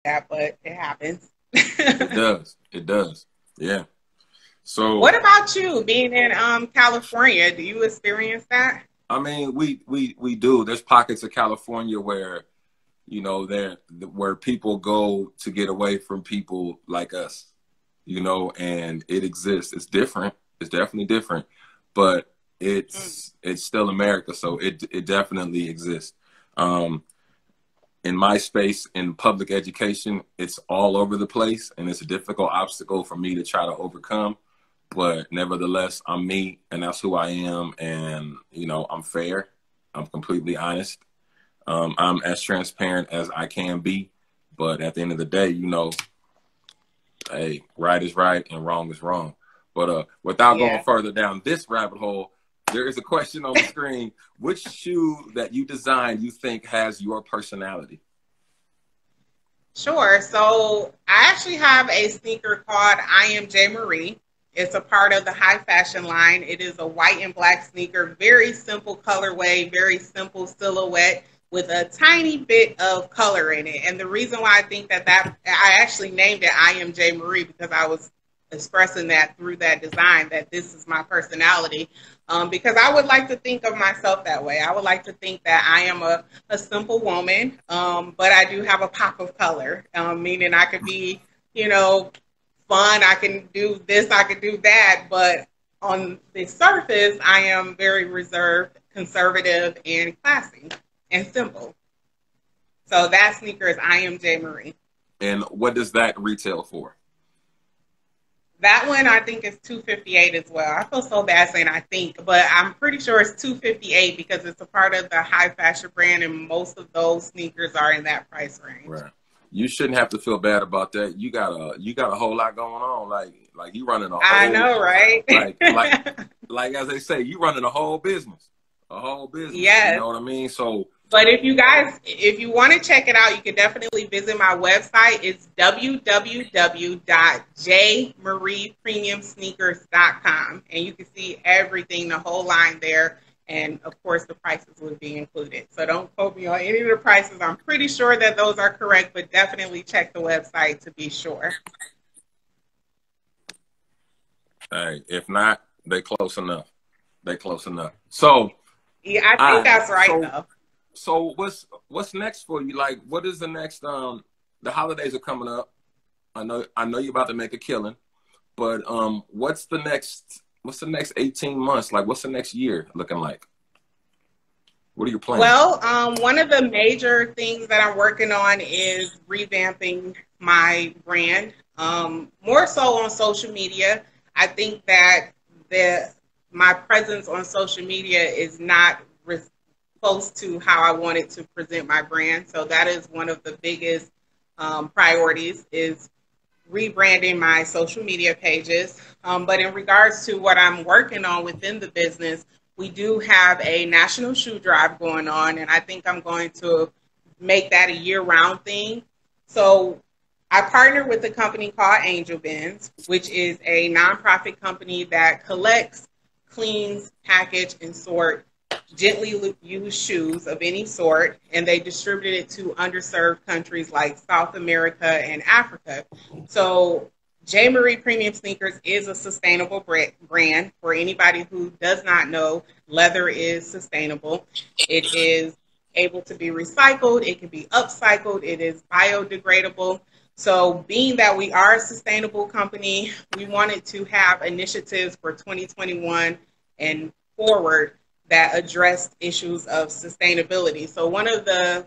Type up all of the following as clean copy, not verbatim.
that, but it happens. It does. It does. Yeah. So, What about you being in California? Do you experience that? I mean, we do. There's pockets of California where, there where people go to get away from people like us, and it exists. It's different. It's definitely different, but it's still America, so it definitely exists. Um, in my space in public education, it's all over the place, and it's a difficult obstacle for me to try to overcome. But nevertheless, I'm me, and that's who I am. And I'm fair. I'm completely honest. I'm as transparent as I can be. But at the end of the day, hey, right is right and wrong is wrong. But without going Yeah. further down this rabbit hole, there is a question on the screen. Which shoe that you designed you think has your personality? Sure. So I actually have a sneaker called I Am J. Marie. It's a part of the high fashion line. It is a white and black sneaker, very simple colorway, very simple silhouette with a tiny bit of color in it. And the reason why I think that I actually named it I Am J. Marie because I was expressing that through that design that this is my personality. Because I would like to think of myself that way. I would like to think that I am a simple woman, but I do have a pop of color, meaning I could be, you know, fun. I can do this, I can do that. But on the surface, I am very reserved, conservative, and classy and simple. So that sneaker is I Am J. Marie. And what does that retail for? That one I think is 258 as well. I feel so bad saying I think, but I'm pretty sure it's 258 because it's a part of the high fashion brand, and most of those sneakers are in that price range. Right. You shouldn't have to feel bad about that. You got a whole lot going on. Like you running a I whole know, right? like as they say, you running a whole business. A whole business. You Yes. know what I mean? So But if you want to check it out, you can definitely visit my website. It's www.jmariepremiumsneakers.com. And you can see everything, the whole line there. And of course, the prices would be included. So don't quote me on any of the prices. I'm pretty sure that those are correct, but definitely check the website to be sure. hey, if not, they close enough. They close enough. So Yeah, I think I that's right, so though. so what's next for you? Like what is the next the holidays are coming up. I know you're about to make a killing, but what's the next 18 months? Like what's the next year looking like? What are your plans? Well, one of the major things that I'm working on is revamping my brand, more so on social media. I think that the my presence on social media is not close to how I wanted to present my brand. So that is one of the biggest priorities is rebranding my social media pages. But in regards to what I'm working on within the business, we do have a national shoe drive going on, and I think I'm going to make that a year-round thing. So I partner with a company called Angel Bins, which is a nonprofit company that collects, cleans, package, and sort gently used shoes of any sort, and they distribute it to underserved countries like South America and Africa. So J. Marie Premium Sneakers is a sustainable brand. For anybody who does not know, leather is sustainable. It is able to be recycled. It can be upcycled. It is biodegradable. So being that we are a sustainable company, we wanted to have initiatives for 2021 and forward that addressed issues of sustainability. So one of the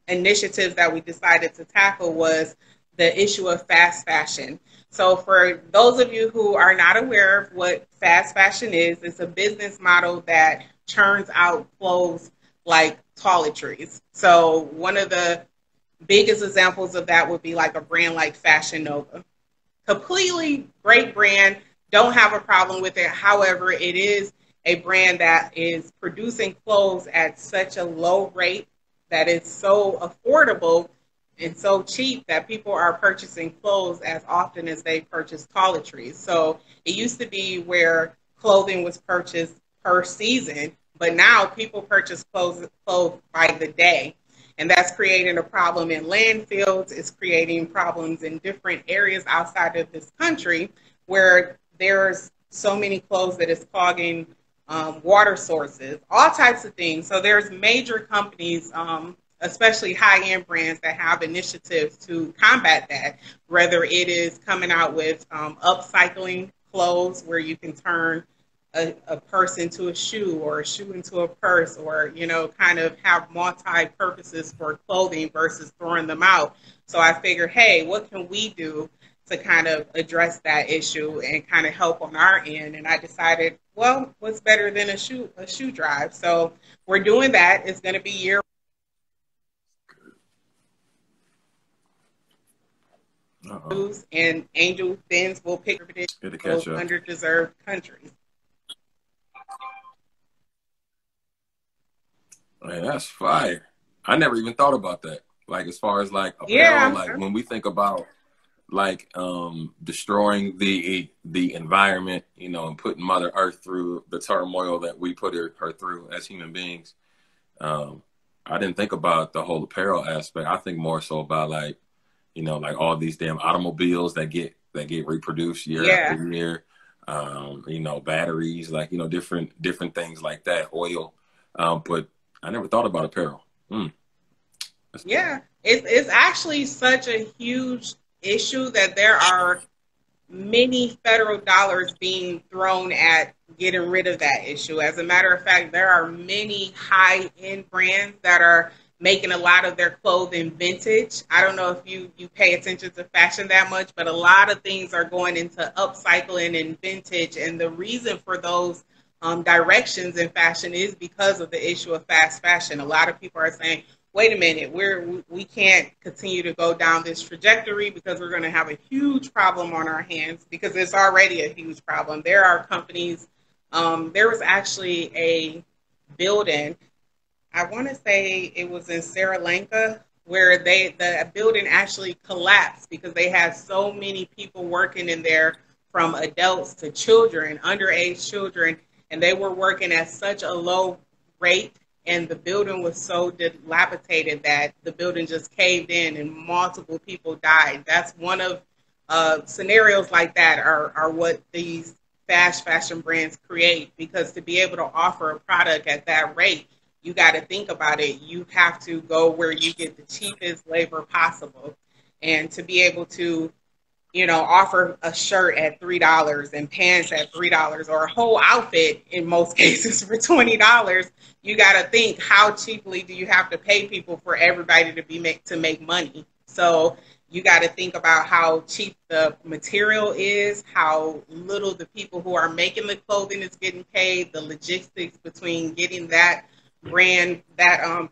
initiatives that we decided to tackle was the issue of fast fashion. So for those of you who are not aware of what fast fashion is, it's a business model that churns out clothes like toiletries. So one of the biggest examples of that would be like a brand like Fashion Nova. Completely great brand, don't have a problem with it. However, it is a brand that is producing clothes at such a low rate that it's so affordable and so cheap that people are purchasing clothes as often as they purchase toiletries. So it used to be where clothing was purchased per season, but now people purchase clothes by the day. And that's creating a problem in landfills. It's creating problems in different areas outside of this country where there's so many clothes that it's clogging water sources, all types of things. So there's major companies, especially high-end brands, that have initiatives to combat that, whether it is coming out with upcycling clothes where you can turn a purse into a shoe or a shoe into a purse, or, you know, kind of have multi-purposes for clothing versus throwing them out. So I figured, hey, what can we do to kind of address that issue and kind of help on our end? And I decided, well, what's better than a shoe drive? So we're doing that. It's going to be year. And Angel Thins will pick those underdeserved countries. Man, that's fire. I never even thought about that. Like, as far as like apparel, like when we think about like destroying the environment, you know, and putting Mother Earth through the turmoil that we put her through as human beings. I didn't think about the whole apparel aspect. I think more so about, like, you know, like all these damn automobiles that get reproduced year after year. You know, batteries, like, you know, different things like that, oil. But I never thought about apparel. Yeah, it's actually such a huge issue that there are many federal dollars being thrown at getting rid of that issue. As a matter of fact, there are many high-end brands that are making a lot of their clothing vintage. I don't know if you pay attention to fashion that much, but a lot of things are going into upcycling and vintage. And the reason for those directions in fashion is because of the issue of fast fashion. A lot of people are saying, wait a minute, we can't continue to go down this trajectory because we're going to have a huge problem on our hands, because it's already a huge problem. There are companies, there was actually a building, I want to say it was in Sri Lanka, where the building actually collapsed because they had so many people working in there, from adults to children, underage children, and they were working at such a low rate, and the building was so dilapidated that the building just caved in and multiple people died. That's one of scenarios like that are what these fast fashion brands create, because to be able to offer a product at that rate, you got to think about it. You have to go where you get the cheapest labor possible. And to be able to, you know, offer a shirt at $3 and pants at $3, or a whole outfit in most cases for $20, you got to think, how cheaply do you have to pay people for everybody to make money? So you got to think about how cheap the material is, how little the people who are making the clothing is getting paid, the logistics between getting that brand, that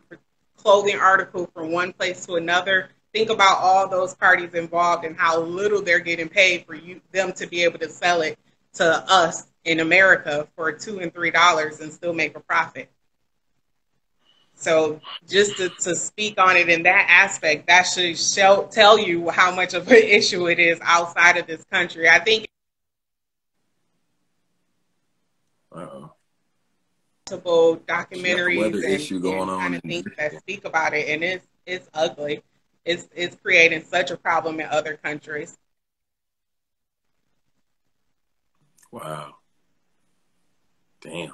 clothing article from one place to another. Think about all those parties involved and how little they're getting paid for them to be able to sell it to us in America for $2 and $3 and still make a profit. So just to speak on it in that aspect, that should tell you how much of an issue it is outside of this country. I think multiple documentaries and kind of things that speak about it, and it's ugly. It's creating such a problem in other countries. Wow. Damn.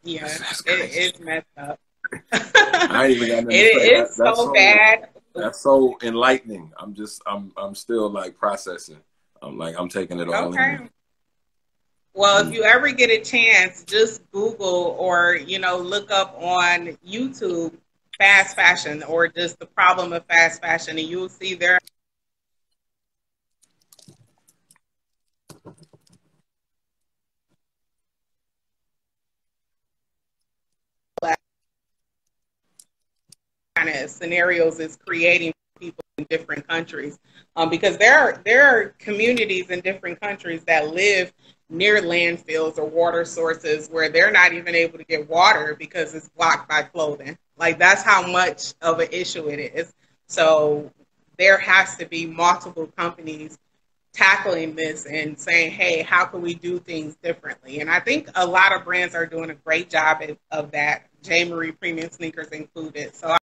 Yeah, it's messed up. I ain't even got nothing to say. It's so bad. That's so enlightening. I'm still like processing. I'm taking it all in. Well, if you ever get a chance, just Google or, you know, look up on YouTube fast fashion, or just the problem of fast fashion, and you'll see there kind of scenarios is creating people in different countries, because there are communities in different countries that live near landfills or water sources where they're not even able to get water because it's blocked by clothing. Like, that's how much of an issue it is. So there has to be multiple companies tackling this and saying, hey, how can we do things differently? And I think a lot of brands are doing a great job of that. J. Marie Premium Sneakers included. So